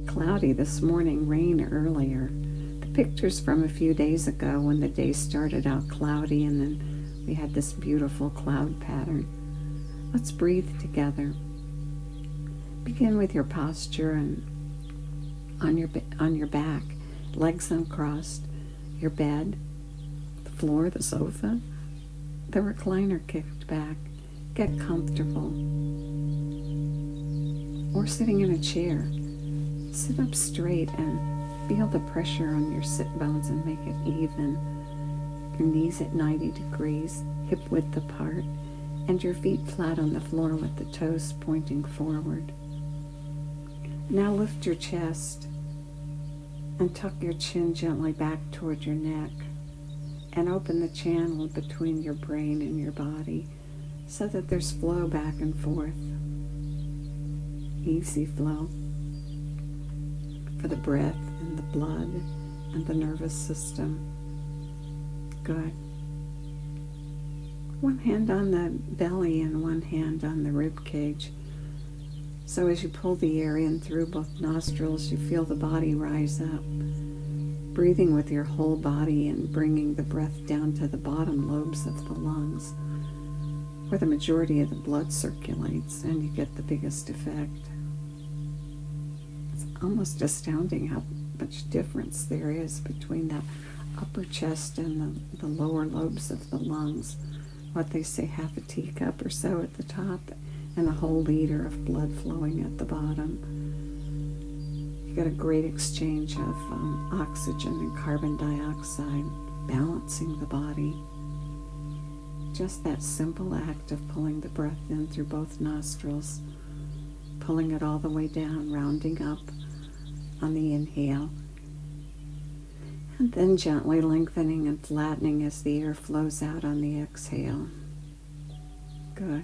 Cloudy this morning, rain earlier. The picture's from a few days ago when the day started out cloudy and then we had this beautiful cloud pattern. Let's breathe together. Begin with your posture and on your back, legs uncrossed, your bed, the floor, the sofa, the recliner kicked back. Get comfortable. Or sitting in a chair. Sit up straight and feel the pressure on your sit bones and make it even. Your knees at 90 degrees, hip width apart, and your feet flat on the floor with the toes pointing forward. Now lift your chest and tuck your chin gently back toward your neck and open the channel between your brain and your body so that there's flow back and forth. Easy flow for the breath and the blood and the nervous system. Good. One hand on the belly and one hand on the rib cage. So as you pull the air in through both nostrils, you feel the body rise up. Breathing with your whole body and bringing the breath down to the bottom lobes of the lungs, where the majority of the blood circulates and you get the biggest effect. It's almost astounding how much difference there is between that upper chest and the lower lobes of the lungs. What they say, half a teacup or so at the top and a whole liter of blood flowing at the bottom. You get a great exchange of oxygen and carbon dioxide, balancing the body. Just that simple act of pulling the breath in through both nostrils, pulling it all the way down, rounding up on the inhale, and then gently lengthening and flattening as the air flows out on the exhale. Good.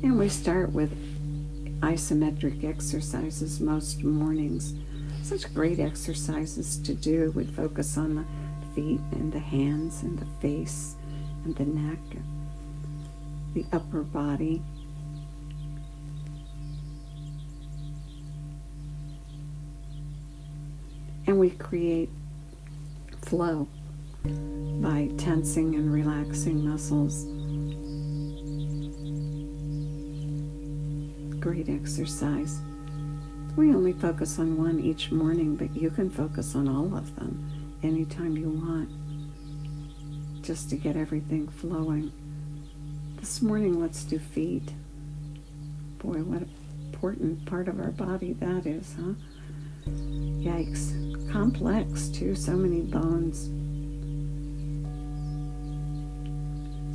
And we start with isometric exercises most mornings. Such great exercises to do. We'd focus on the feet and the hands and the face and the neck, the upper body. And we create flow by tensing and relaxing muscles. Great exercise. We only focus on one each morning, but you can focus on all of them anytime you want, just to get everything flowing. This morning, let's do feet. Boy, what an important part of our body that is, huh? Yikes. Complex, too. So many bones.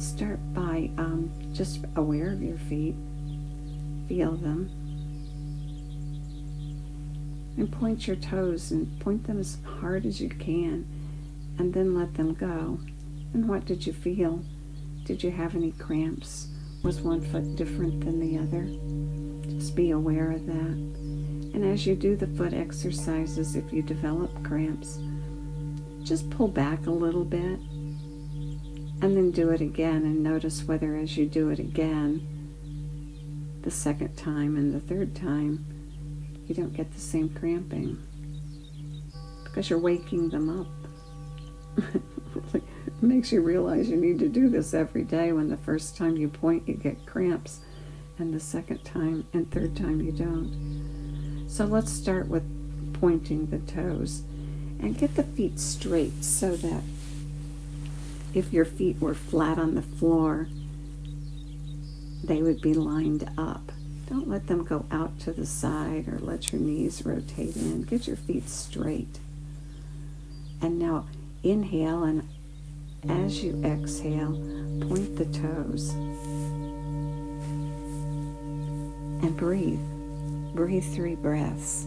Start by just aware of your feet. Feel them. And point your toes and point them as hard as you can. And then let them go. And what did you feel? Did you have any cramps? Was one foot different than the other? Just be aware of that. And as you do the foot exercises, if you develop cramps, just pull back a little bit and then do it again, and notice whether as you do it again, the second time and the third time, you don't get the same cramping because you're waking them up. It makes you realize you need to do this every day. When the first time you point, you get cramps, and the second time and third time you don't. So let's start with pointing the toes and get the feet straight so that if your feet were flat on the floor, they would be lined up. Don't let them go out to the side or let your knees rotate in. Get your feet straight. And now inhale, and as you exhale, point the toes. And breathe. Breathe 3 breaths.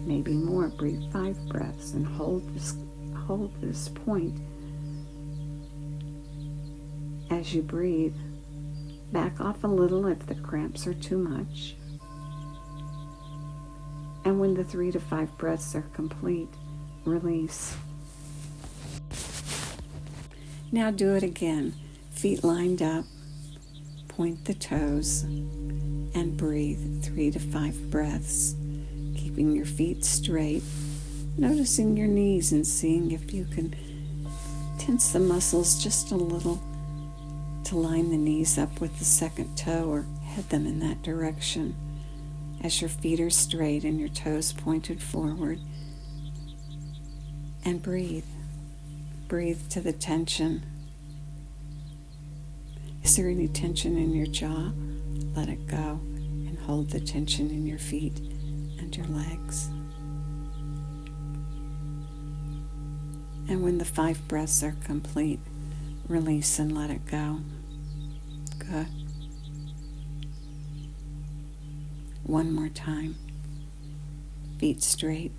Maybe more. Breathe 5 breaths and hold this point. As you breathe, back off a little if the cramps are too much. And when the 3 to 5 breaths are complete, release. Now do it again. Feet lined up, point the toes, and breathe 3 to 5 breaths, keeping your feet straight, noticing your knees and seeing if you can tense the muscles just a little to line the knees up with the second toe or head them in that direction. As your feet are straight and your toes pointed forward, and breathe. Breathe to the tension. Is there any tension in your jaw? Let it go and hold the tension in your feet and your legs. And when the 5 breaths are complete, release and let it go. Good. One more time. Feet straight.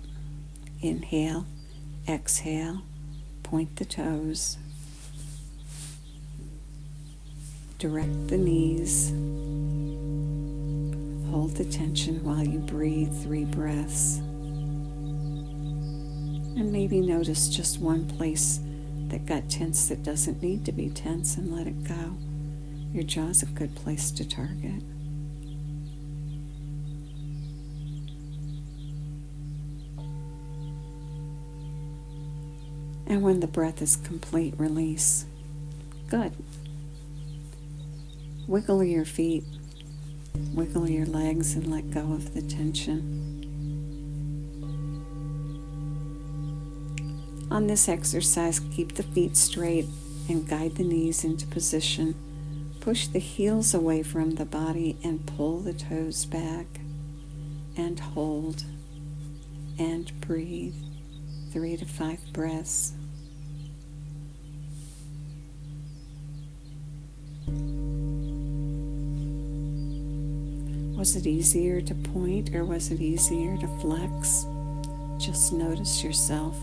Inhale, exhale, point the toes. Direct the knees. Hold the tension while you breathe 3 breaths. And maybe notice just one place that got tense that doesn't need to be tense and let it go. Your jaw's a good place to target. And when the breath is complete, release. Good. Wiggle your feet, wiggle your legs, and let go of the tension. On this exercise, keep the feet straight and guide the knees into position. Push the heels away from the body and pull the toes back. And hold. And breathe. 3 to 5 breaths. Was it easier to point or was it easier to flex? Just notice yourself.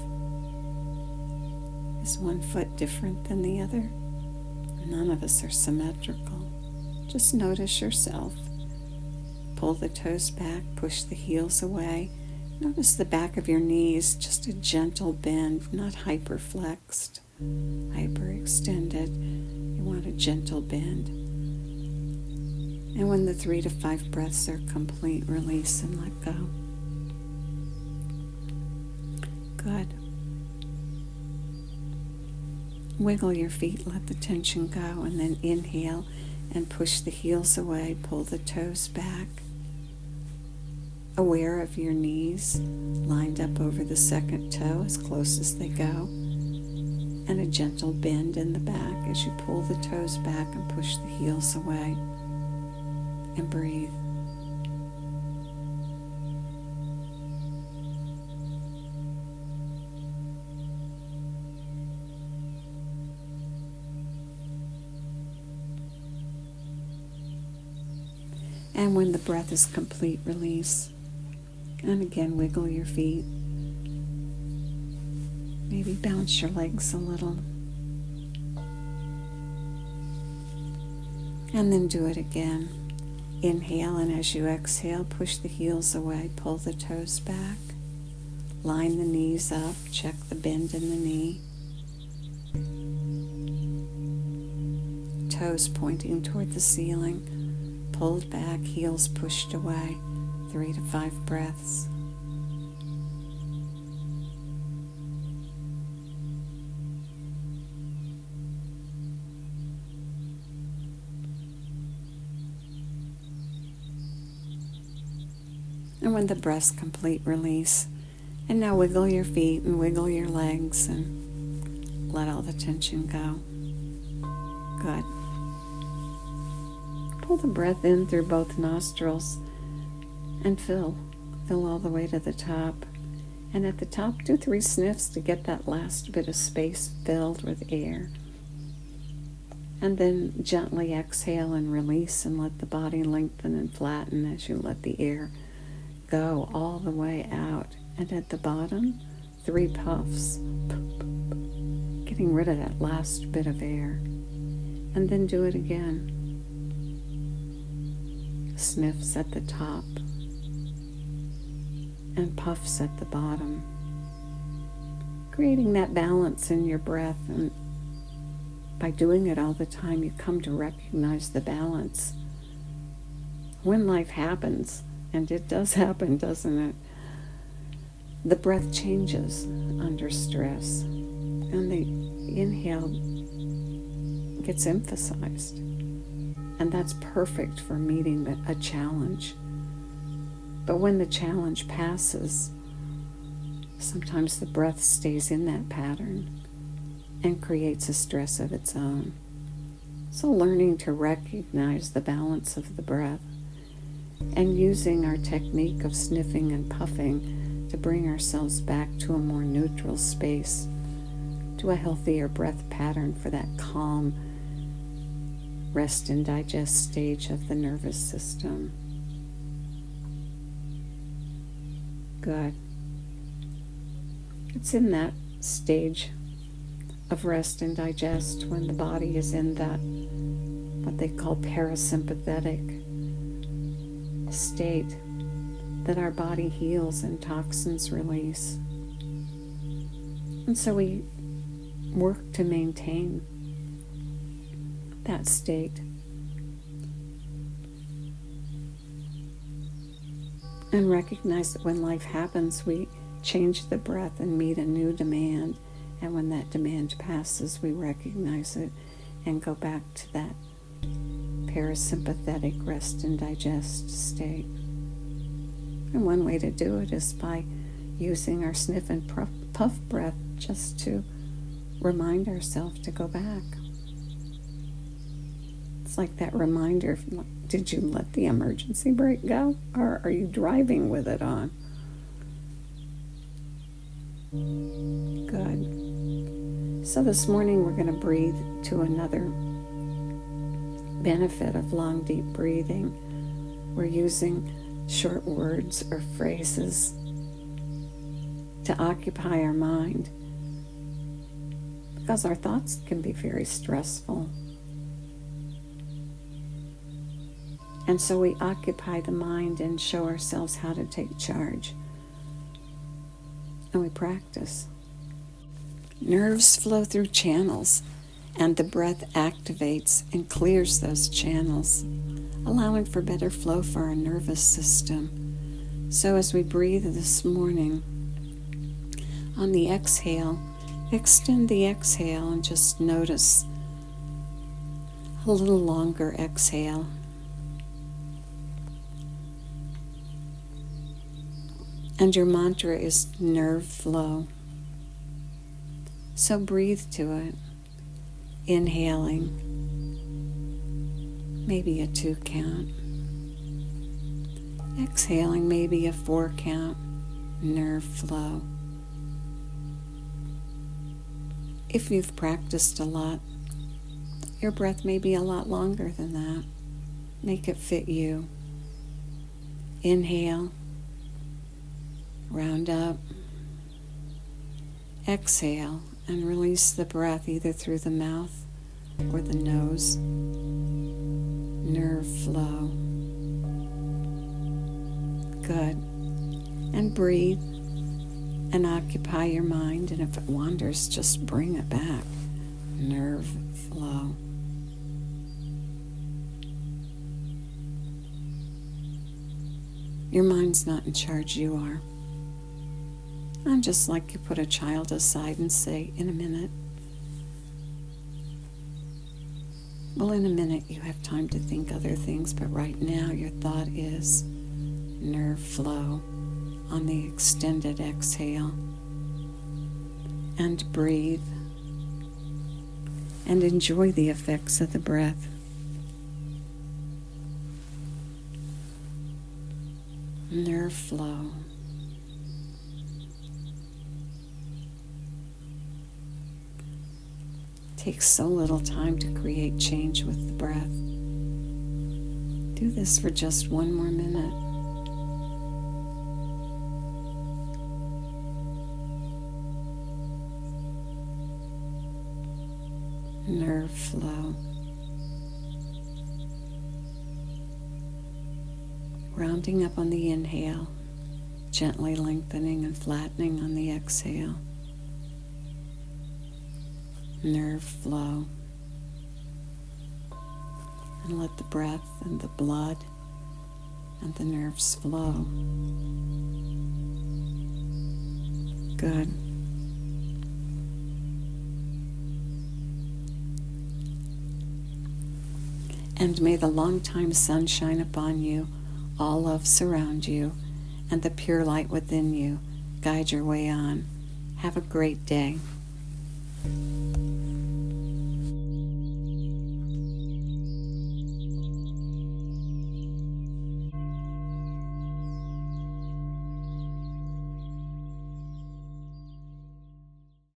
Is one foot different than the other? None of us are symmetrical. Just notice yourself. Pull the toes back, push the heels away. Notice the back of your knees, just a gentle bend, not hyperflexed, hyperextended. You want a gentle bend. And when the 3 to 5 breaths are complete, release and let go. Good. Wiggle your feet, let the tension go, and then inhale and push the heels away, pull the toes back. Aware of your knees lined up over the second toe as close as they go, and a gentle bend in the back as you pull the toes back and push the heels away, and breathe. And when the breath is complete, release. And again, wiggle your feet. Maybe bounce your legs a little. And then do it again. Inhale, and as you exhale, push the heels away, pull the toes back. Line the knees up, check the bend in the knee. Toes pointing toward the ceiling. Pulled back, heels pushed away. 3 to 5 breaths. And when the breath's complete, release. And now wiggle your feet and wiggle your legs and let all the tension go. Good. Pull the breath in through both nostrils and fill all the way to the top. And at the top, do 3 sniffs to get that last bit of space filled with air. And then gently exhale and release and let the body lengthen and flatten as you let the air go all the way out. And at the bottom, 3 puffs, getting rid of that last bit of air. And then do it again. Sniffs at the top and puffs at the bottom, creating that balance in your breath and by doing it all the time, you come to recognize the balance. When life happens, and it does happen, doesn't it? The breath changes under stress, and the inhale gets emphasized. And that's perfect for meeting a challenge. But when the challenge passes, sometimes the breath stays in that pattern and creates a stress of its own. So learning to recognize the balance of the breath and using our technique of sniffing and puffing to bring ourselves back to a more neutral space, to a healthier breath pattern for that calm, rest and digest stage of the nervous system. Good. It's in that stage of rest and digest when the body is in that, what they call parasympathetic state, that our body heals and toxins release. And so we work to maintain that state. And recognize that when life happens, we change the breath and meet a new demand. And when that demand passes, we recognize it and go back to that parasympathetic rest and digest state. And one way to do it is by using our sniff and puff breath just to remind ourselves to go back. It's like that reminder, did you let the emergency brake go? Or are you driving with it on? Good. So this morning we're going to breathe to another benefit of long, deep breathing. We're using short words or phrases to occupy our mind, because our thoughts can be very stressful. And so we occupy the mind and show ourselves how to take charge. And we practice. Nerves flow through channels, and the breath activates and clears those channels, allowing for better flow for our nervous system. So as we breathe this morning, on the exhale, extend the exhale and just notice a little longer exhale. And your mantra is Nerve Flow. So breathe to it, inhaling, maybe a 2 count. Exhaling, maybe a 4 count. Nerve Flow. If you've practiced a lot, your breath may be a lot longer than that. Make it fit you. Inhale. Round up. Exhale and release the breath either through the mouth or the nose. Nerve flow. Good. And breathe and occupy your mind, and if it wanders, just bring it back. Nerve flow. Your mind's not in charge, you are. And just like you put a child aside and say, in a minute. Well, in a minute you have time to think other things, but right now your thought is nerve flow on the extended exhale. And breathe. And enjoy the effects of the breath. Nerve flow. Takes so little time to create change with the breath. Do this for just one more minute. Nerve flow. Rounding up on the inhale, gently lengthening and flattening on the exhale. Nerve flow. And let the breath and the blood and the nerves flow. Good. And may the long-time sun shine upon you, all love surround you, and the pure light within you guide your way on. Have a great day.